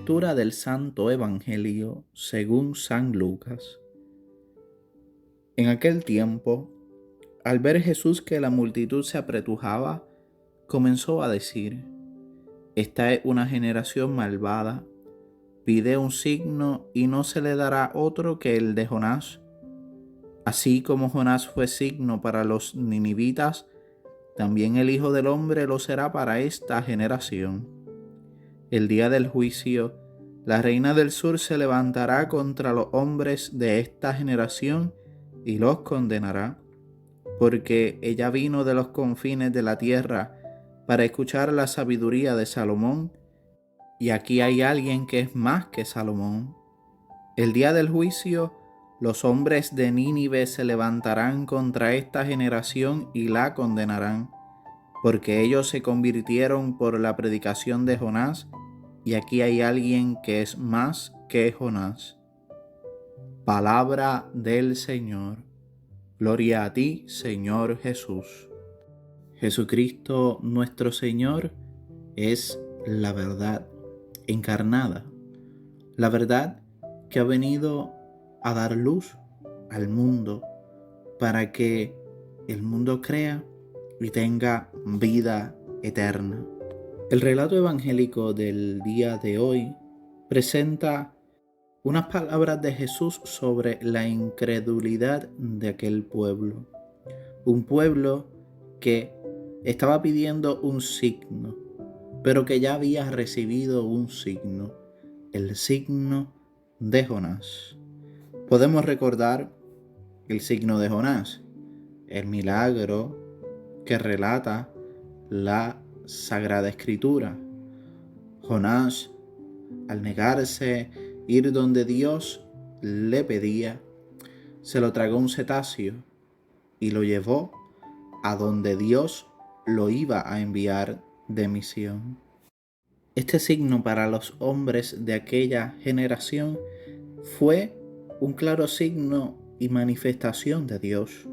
Lectura del Santo Evangelio según San Lucas. En aquel tiempo, al ver Jesús que la multitud se apretujaba, comenzó a decir: Esta es una generación malvada. Pide un signo y no se le dará otro que el de Jonás. Así como Jonás fue signo para los ninivitas, también el Hijo del Hombre lo será para esta generación. El día del juicio, la reina del sur se levantará contra los hombres de esta generación y los condenará, porque ella vino de los confines de la tierra para escuchar la sabiduría de Salomón, y aquí hay alguien que es más que Salomón. El día del juicio, los hombres de Nínive se levantarán contra esta generación y la condenarán, porque ellos se convirtieron por la predicación de Jonás, y aquí hay alguien que es más que Jonás. Palabra del Señor. Gloria a ti, Señor Jesús. Jesucristo nuestro Señor es la verdad encarnada, la verdad que ha venido a dar luz al mundo para que el mundo crea y tenga vida eterna. El relato evangélico del día de hoy presenta unas palabras de Jesús sobre la incredulidad de aquel pueblo. Un pueblo que estaba pidiendo un signo, pero que ya había recibido un signo, el signo de Jonás. Podemos recordar el signo de Jonás, el milagro que relata la Sagrada Escritura. Jonás, al negarse ir donde Dios le pedía, se lo tragó un cetáceo y lo llevó a donde Dios lo iba a enviar de misión. Este signo para los hombres de aquella generación fue un claro signo y manifestación de Dios,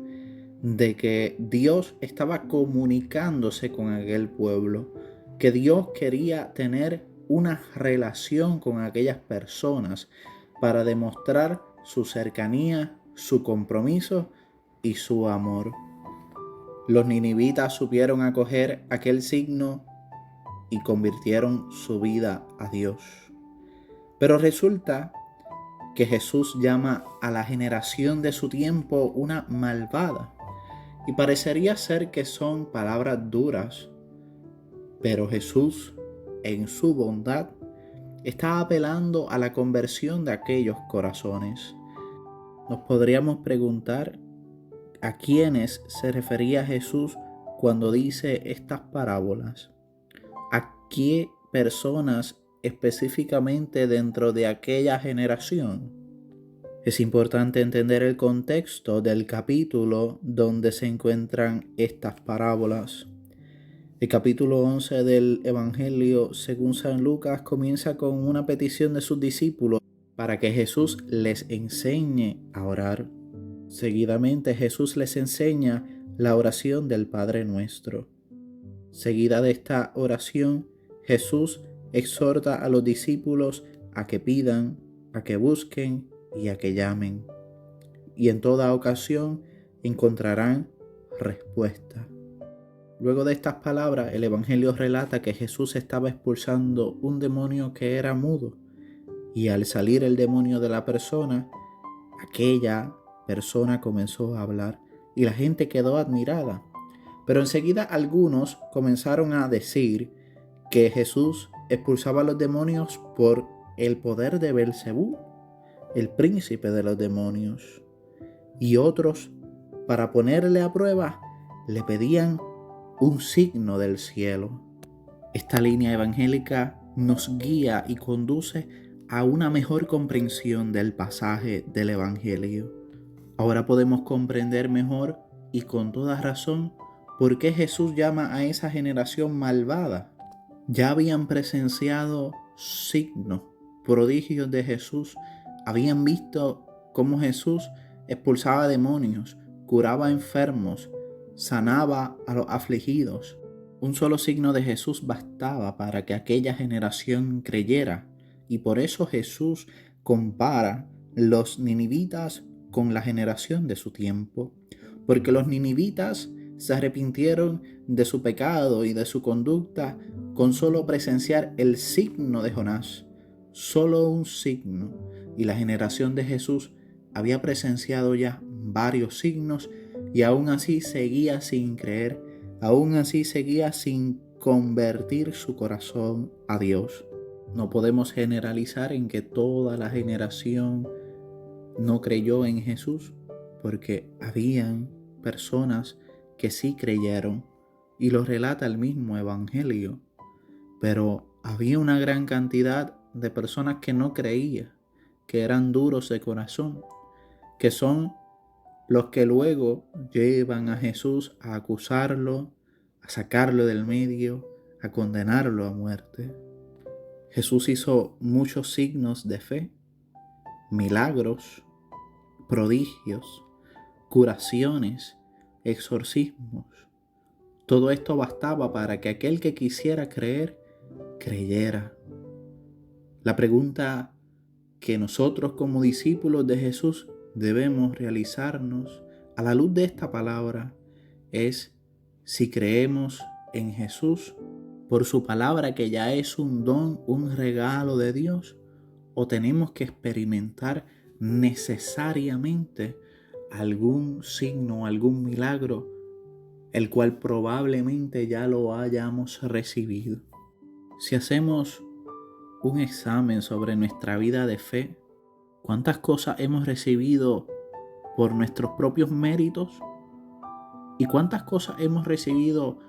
de que Dios estaba comunicándose con aquel pueblo, que Dios quería tener una relación con aquellas personas para demostrar su cercanía, su compromiso y su amor. Los ninivitas supieron acoger aquel signo y convirtieron su vida a Dios. Pero resulta que Jesús llama a la generación de su tiempo una malvada. Y parecería ser que son palabras duras, pero Jesús, en su bondad, está apelando a la conversión de aquellos corazones. Nos podríamos preguntar a quiénes se refería Jesús cuando dice estas parábolas. ¿A qué personas específicamente dentro de aquella generación? Es importante entender el contexto del capítulo donde se encuentran estas parábolas. El capítulo 11 del Evangelio según San Lucas comienza con una petición de sus discípulos para que Jesús les enseñe a orar. Seguidamente Jesús les enseña la oración del Padre Nuestro. Seguida de esta oración, Jesús exhorta a los discípulos a que pidan, a que busquen y a que llamen. Y en toda ocasión encontrarán respuesta. Luego de estas palabras, el Evangelio relata que Jesús estaba expulsando un demonio que era mudo. Y al salir el demonio de la persona, aquella persona comenzó a hablar y la gente quedó admirada. Pero enseguida algunos comenzaron a decir que Jesús expulsaba a los demonios por el poder de Belcebú, el príncipe de los demonios. Y otros, para ponerle a prueba, le pedían un signo del cielo. Esta línea evangélica nos guía y conduce a una mejor comprensión del pasaje del Evangelio. Ahora podemos comprender mejor y con toda razón por qué Jesús llama a esa generación malvada. Ya habían presenciado signos, prodigios de Jesús, habían visto cómo Jesús expulsaba demonios, curaba enfermos, sanaba a los afligidos. Un solo signo de Jesús bastaba para que aquella generación creyera Y por eso Jesús compara los ninivitas con la generación de su tiempo, porque los ninivitas se arrepintieron de su pecado y de su conducta con solo presenciar el signo de Jonás, solo un signo, y la generación de Jesús había presenciado ya varios signos y aún así seguía sin creer, aún así seguía sin convertir su corazón a Dios. No podemos generalizar en que toda la generación no creyó en Jesús, porque habían personas que sí creyeron, y lo relata el mismo Evangelio, pero había una gran cantidad de personas que no creían, que eran duros de corazón, que son los que luego llevan a Jesús a acusarlo, a sacarlo del medio, a condenarlo a muerte. Jesús hizo muchos signos de fe, milagros, prodigios, curaciones, exorcismos. Todo esto bastaba para que aquel que quisiera creer, creyera. La pregunta que nosotros como discípulos de Jesús debemos realizarnos a la luz de esta palabra es si creemos en Jesús por su palabra, que ya es un don, un regalo de Dios, o tenemos que experimentar necesariamente algún signo, algún milagro, el cual probablemente ya lo hayamos recibido. Si hacemos un examen sobre nuestra vida de fe, ¿cuántas cosas hemos recibido por nuestros propios méritos? ¿Y cuántas cosas hemos recibido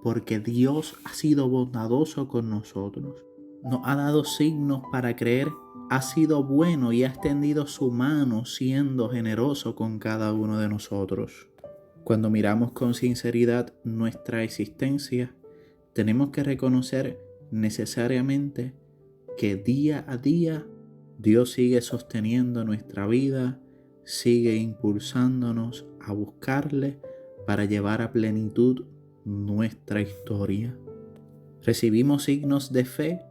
porque Dios ha sido bondadoso con nosotros? Nos ha dado signos para creer, ha sido bueno y ha extendido su mano siendo generoso con cada uno de nosotros. Cuando miramos con sinceridad nuestra existencia, tenemos que reconocer necesariamente que día a día Dios sigue sosteniendo nuestra vida, sigue impulsándonos a buscarle para llevar a plenitud nuestra historia. Recibimos signos de fe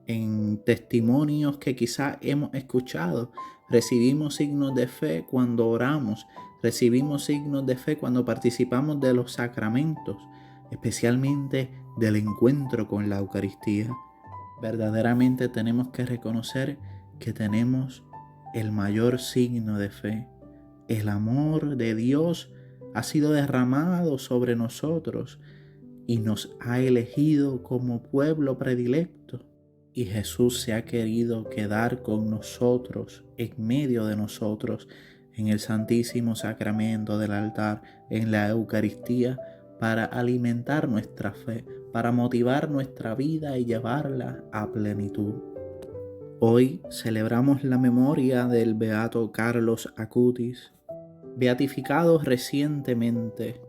en testimonios que quizás hemos escuchado. Recibimos signos de fe cuando oramos. Recibimos signos de fe cuando participamos de los sacramentos, especialmente del encuentro con la Eucaristía. Verdaderamente tenemos que reconocer que tenemos el mayor signo de fe. El amor de Dios ha sido derramado sobre nosotros y nos ha elegido como pueblo predilecto. Y Jesús se ha querido quedar con nosotros, en medio de nosotros, en el Santísimo Sacramento del altar, en la Eucaristía, para alimentar nuestra fe, para motivar nuestra vida y llevarla a plenitud. Hoy celebramos la memoria del beato Carlos Acutis, beatificado recientemente,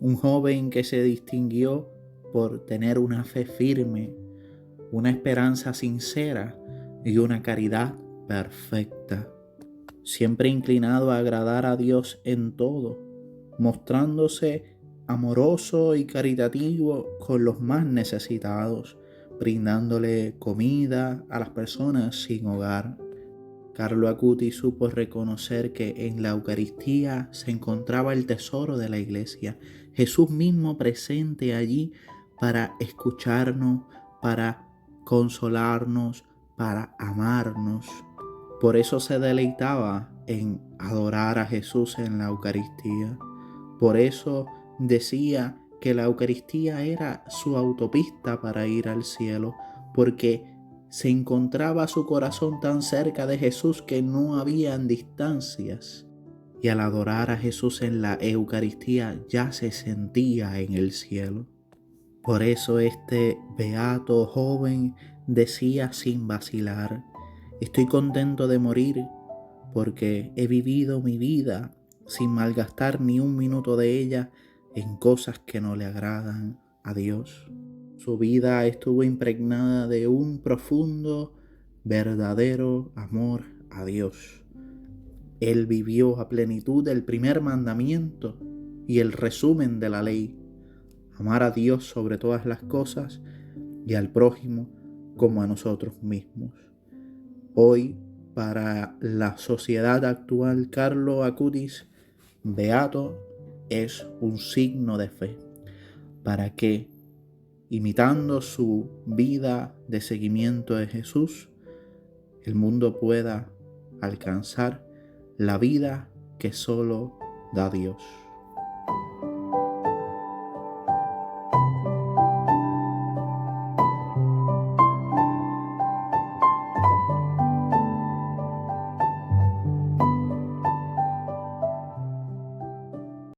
un joven que se distinguió por tener una fe firme, una esperanza sincera y una caridad perfecta, siempre inclinado a agradar a Dios en todo, mostrándose amoroso y caritativo con los más necesitados, brindándole comida a las personas sin hogar. Carlo Acutis supo reconocer que en la Eucaristía se encontraba el tesoro de la Iglesia, Jesús mismo presente allí para escucharnos, para consolarnos, para amarnos. Por eso se deleitaba en adorar a Jesús en la Eucaristía. Por eso decía que la Eucaristía era su autopista para ir al cielo, porque se encontraba su corazón tan cerca de Jesús que no habían distancias. Y al adorar a Jesús en la Eucaristía ya se sentía en el cielo. Por eso este beato joven decía sin vacilar: estoy contento de morir porque he vivido mi vida sin malgastar ni un minuto de ella en cosas que no le agradan a Dios. Su vida estuvo impregnada de un profundo, verdadero amor a Dios. Él vivió a plenitud el primer mandamiento y el resumen de la ley: amar a Dios sobre todas las cosas y al prójimo como a nosotros mismos. Hoy, para la sociedad actual, Carlo Acutis, beato, es un signo de fe, para que, imitando su vida de seguimiento de Jesús, el mundo pueda alcanzar la vida que solo da Dios.